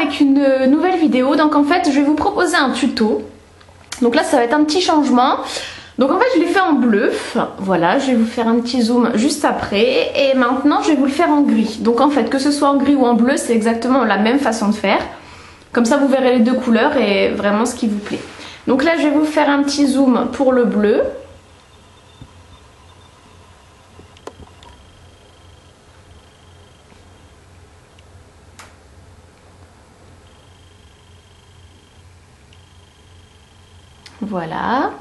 avec une nouvelle vidéo. Donc en fait je vais vous proposer un tuto. Donc là ça va être un petit changement. Donc en fait je l'ai fait en bleu, voilà, je vais vous faire un petit zoom juste après. Et maintenant je vais vous le faire en gris. Donc en fait que ce soit en gris ou en bleu, c'est exactement la même façon de faire. Comme ça vous verrez les deux couleurs et vraiment ce qui vous plaît. Donc là je vais vous faire un petit zoom pour le bleu. Voilà.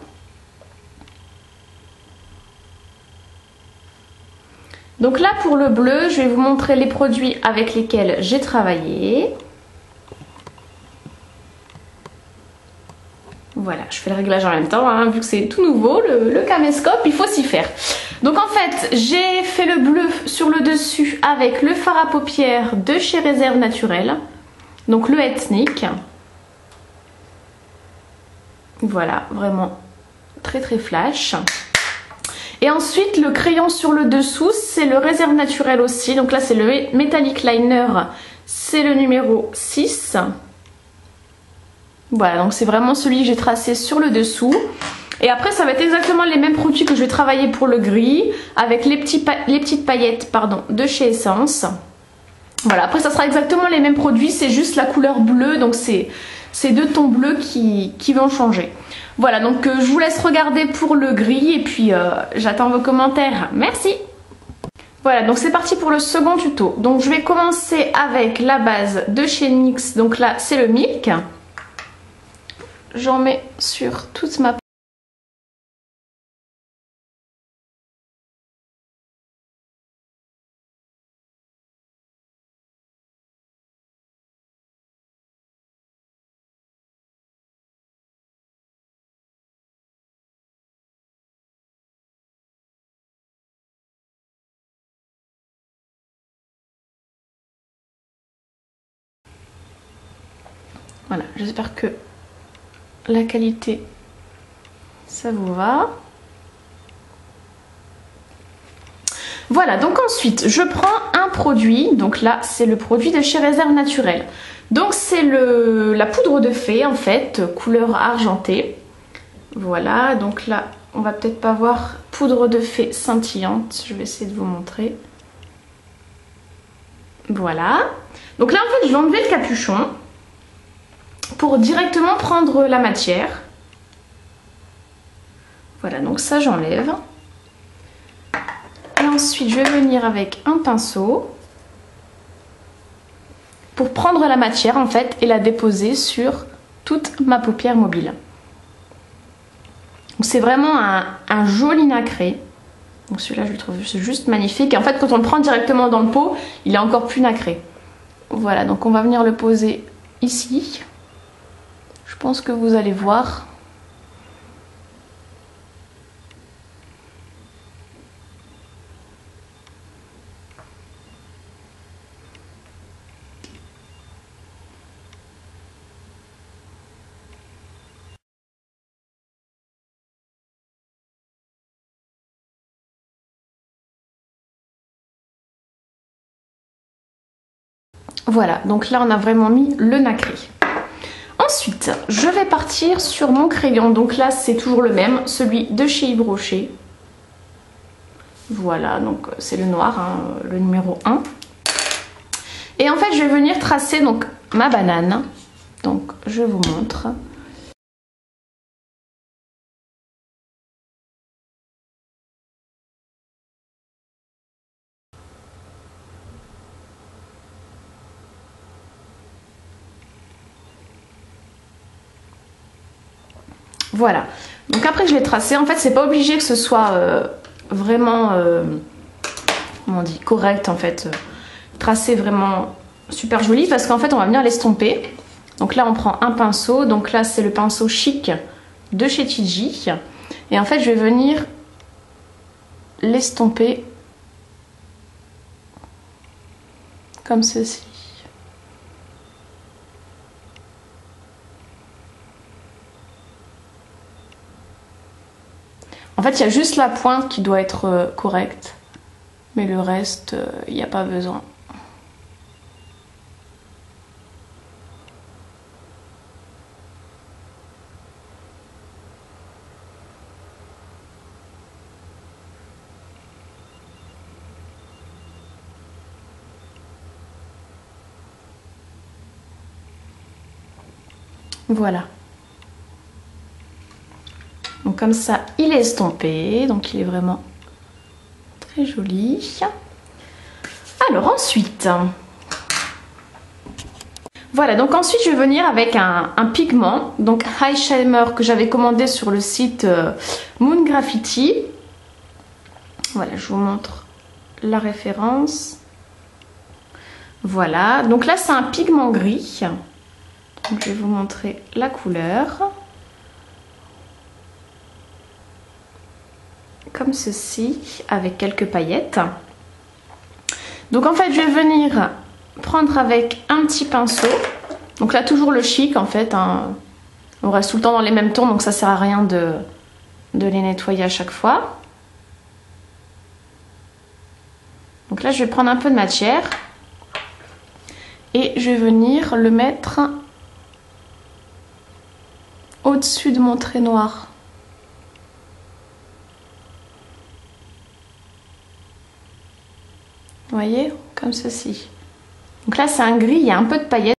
Donc là pour le bleu, je vais vous montrer les produits avec lesquels j'ai travaillé. Voilà, je fais le réglage en même temps, hein, vu que c'est tout nouveau, le caméscope, il faut s'y faire. Donc en fait, j'ai fait le bleu sur le dessus avec le fard à paupières de chez Réserve Naturelle. Donc le Ethnic. Voilà, vraiment très très flash. Et ensuite le crayon sur le dessous, c'est le Réserve Naturelle aussi. Donc là c'est le Metallic Liner, c'est le numéro 6. Voilà, donc c'est vraiment celui que j'ai tracé sur le dessous. Et après ça va être exactement les mêmes produits que je vais travailler pour le gris, avec les petites paillettes pardon, de chez Essence. Voilà, après ça sera exactement les mêmes produits, c'est juste la couleur bleue, donc c'est deux tons bleus qui vont changer. Voilà, donc je vous laisse regarder pour le gris et puis j'attends vos commentaires. Merci! Voilà, donc c'est parti pour le second tuto. Donc je vais commencer avec la base de chez NYX, donc là c'est le Milk. J'en mets sur toute ma... Voilà, j'espère que la qualité, ça vous va. Voilà, donc ensuite, je prends un produit. Donc là, c'est le produit de chez Réserve Naturelle. Donc c'est la poudre de fée, en fait, couleur argentée. Voilà, donc là, on va peut-être pas voir poudre de fée scintillante. Je vais essayer de vous montrer. Voilà. Donc là, en fait, je vais enlever le capuchon pour directement prendre la matière. Voilà, donc ça j'enlève. Et ensuite je vais venir avec un pinceau pour prendre la matière en fait et la déposer sur toute ma paupière mobile. C'est vraiment un joli nacré. Donc celui-là je le trouve juste magnifique. Et en fait quand on le prend directement dans le pot, il est encore plus nacré. Voilà, donc on va venir le poser ici. Je pense que vous allez voir. Voilà, donc là on a vraiment mis le nacré. Ensuite, je vais partir sur mon crayon. Donc là, c'est toujours le même, celui de chez Yves Rocher. Voilà, donc c'est le noir, hein, le numéro 1. Et en fait, je vais venir tracer donc ma banane. Donc, je vous montre. Voilà, donc après je l'ai tracé. En fait c'est pas obligé que ce soit vraiment comment on dit, correct en fait, tracé vraiment super joli, parce qu'en fait on va venir l'estomper. Donc là on prend un pinceau, donc là c'est le pinceau Chic de chez Tiji, et en fait je vais venir l'estomper comme ceci. En fait, il y a juste la pointe qui doit être correcte. Mais le reste, il n'y a pas besoin. Voilà. Donc comme ça, il est estompé, donc il est vraiment très joli. Alors ensuite, voilà, donc ensuite je vais venir avec un pigment, donc High Shimmer que j'avais commandé sur le site Moon Graffiti. Voilà, je vous montre la référence. Voilà, donc là c'est un pigment gris. Donc je vais vous montrer la couleur. Comme ceci, avec quelques paillettes. Donc en fait je vais venir prendre avec un petit pinceau. Donc là toujours le chic en fait, hein. On reste tout le temps dans les mêmes tons, donc ça sert à rien de les nettoyer à chaque fois. Donc là je vais prendre un peu de matière et je vais venir le mettre au-dessus de mon trait noir. Vous voyez, comme ceci. Donc là c'est un gris, il y a un peu de paillettes.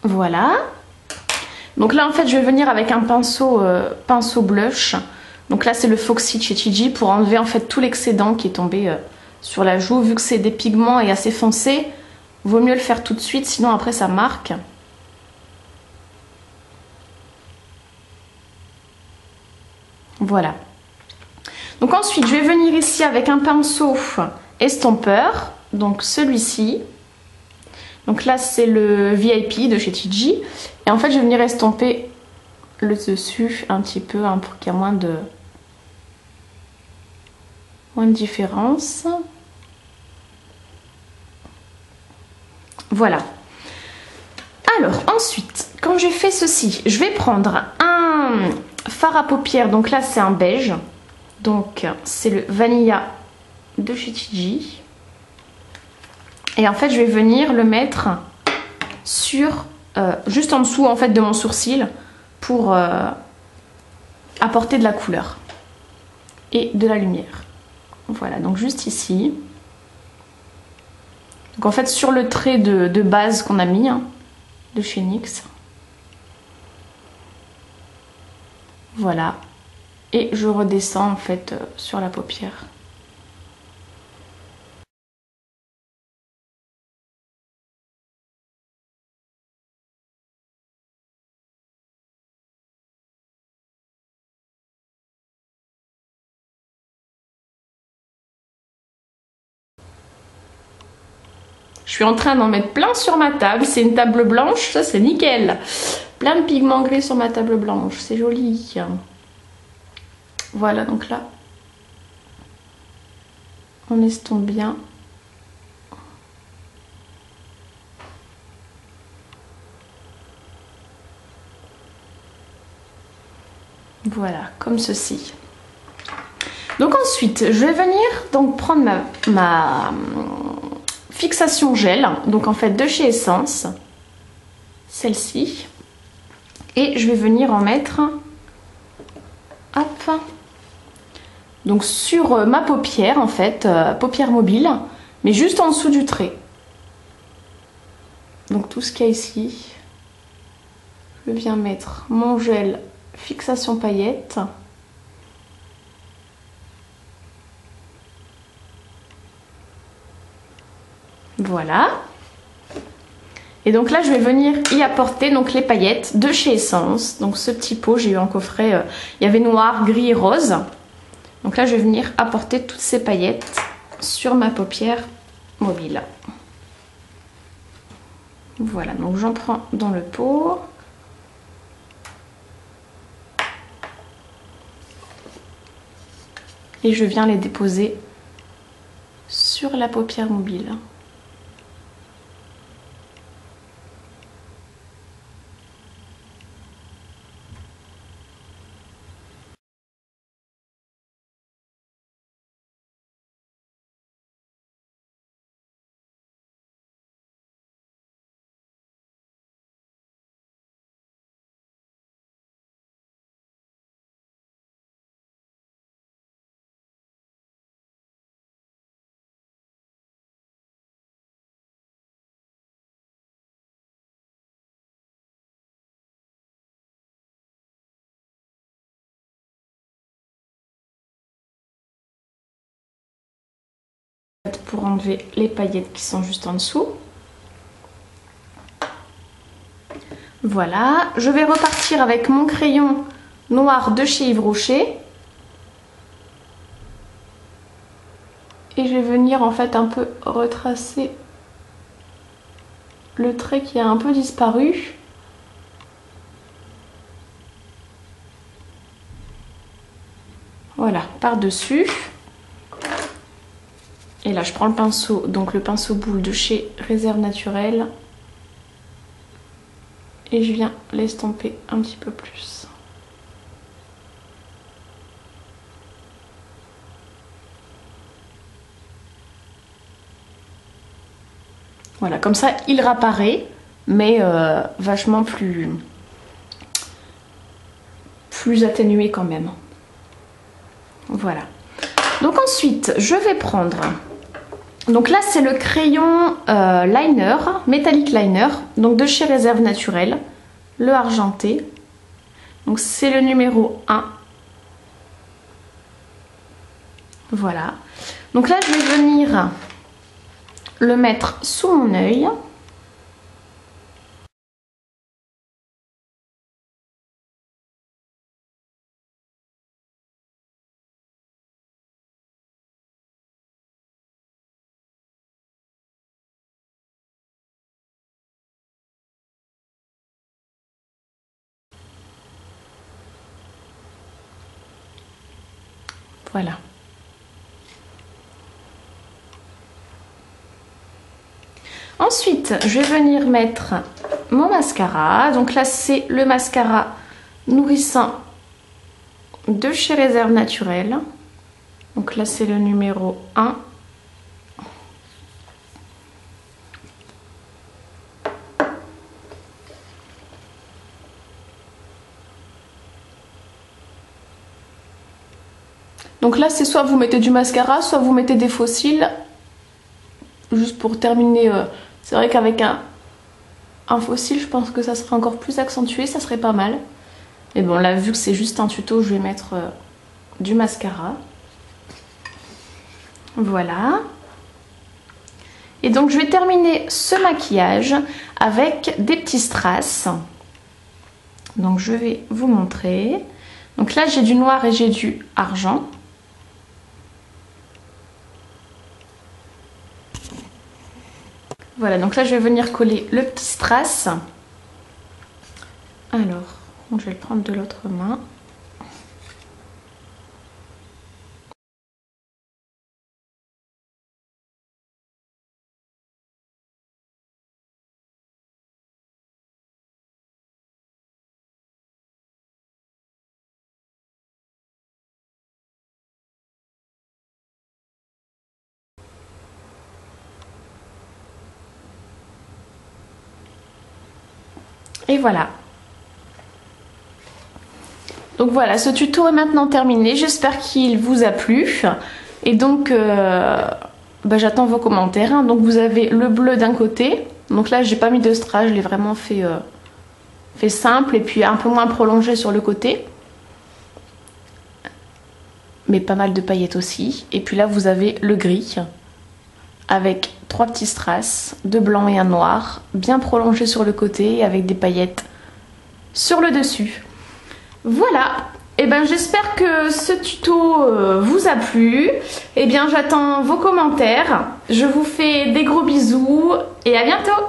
Voilà. Donc là en fait je vais venir avec un pinceau blush. Donc là c'est le Foxy de chez Chiji pour enlever en fait tout l'excédent qui est tombé sur la joue. Vu que c'est des pigments et assez foncés, vaut mieux le faire tout de suite, sinon après ça marque. Voilà. Donc ensuite je vais venir ici avec un pinceau estompeur, donc celui-ci. Donc là c'est le VIP de chez Chiji. Et en fait je vais venir estomper le dessus un petit peu hein, pour qu'il y ait moins de différence. Voilà. Alors ensuite, quand j'ai fait ceci, je vais prendre un fard à paupières. Donc là c'est un beige. Donc c'est le Vanilla de chez Chiji. Et en fait je vais venir le mettre sur juste en dessous en fait de mon sourcil pour apporter de la couleur et de la lumière. Voilà, donc juste ici. Donc en fait sur le trait de base qu'on a mis hein, de chez NYX. Voilà. Et je redescends en fait sur la paupière. Je suis en train d'en mettre plein sur ma table. C'est une table blanche, ça c'est nickel. Plein de pigments gris sur ma table blanche, c'est joli. Voilà, donc là, on estompe bien. Voilà, comme ceci. Donc ensuite, je vais venir donc prendre ma fixation gel, donc en fait de chez Essence, celle-ci, et je vais venir en mettre, hop, donc sur ma paupière en fait, paupière mobile, mais juste en dessous du trait. Donc tout ce qu'il y a ici, je viens mettre mon gel fixation paillettes. Voilà. Et donc là je vais venir y apporter donc les paillettes de chez Essence. Donc ce petit pot, j'ai eu en coffret, il y avait noir, gris et rose. Donc là je vais venir apporter toutes ces paillettes sur ma paupière mobile. Voilà, donc j'en prends dans le pot. Et je viens les déposer sur la paupière mobile. pour enlever les paillettes qui sont juste en dessous. Voilà, je vais repartir avec mon crayon noir de chez Yves Rocher. Et je vais venir en fait un peu retracer le trait qui a un peu disparu. Voilà, par-dessus. Et là je prends le pinceau, donc le pinceau boule de chez Réserve Naturelle. Et je viens l'estomper un petit peu plus. Voilà, comme ça il réapparaît, mais vachement plus atténué quand même. Voilà. Donc ensuite, je vais prendre... Donc là, c'est le crayon liner, métallique liner, donc de chez Réserve Naturelle, le argenté. Donc c'est le numéro 1. Voilà. Donc là, je vais venir le mettre sous mon œil. Voilà. Ensuite, je vais venir mettre mon mascara. Donc là, c'est le mascara nourrissant de chez Réserve Naturelle. Donc là, c'est le numéro 1. Donc là, c'est soit vous mettez du mascara, soit vous mettez des faux cils. Juste pour terminer, c'est vrai qu'avec un faux cil, je pense que ça serait encore plus accentué, ça serait pas mal. Mais bon, là, vu que c'est juste un tuto, je vais mettre du mascara. Voilà. Et donc, je vais terminer ce maquillage avec des petits strass. Donc, je vais vous montrer. Donc là, j'ai du noir et j'ai du argent. Voilà, donc là, je vais venir coller le petit strass. Alors, je vais le prendre de l'autre main. Et voilà. Donc voilà, ce tuto est maintenant terminé. J'espère qu'il vous a plu. Et donc, j'attends vos commentaires. Hein. Donc vous avez le bleu d'un côté. Donc là, j'ai pas mis de strass, je l'ai vraiment fait simple et puis un peu moins prolongé sur le côté. Mais pas mal de paillettes aussi. Et puis là, vous avez le gris avec 3 petits strass, 2 blancs et un noir, bien prolongé sur le côté avec des paillettes sur le dessus. Voilà, et ben j'espère que ce tuto vous a plu. Et bien j'attends vos commentaires. Je vous fais des gros bisous et à bientôt.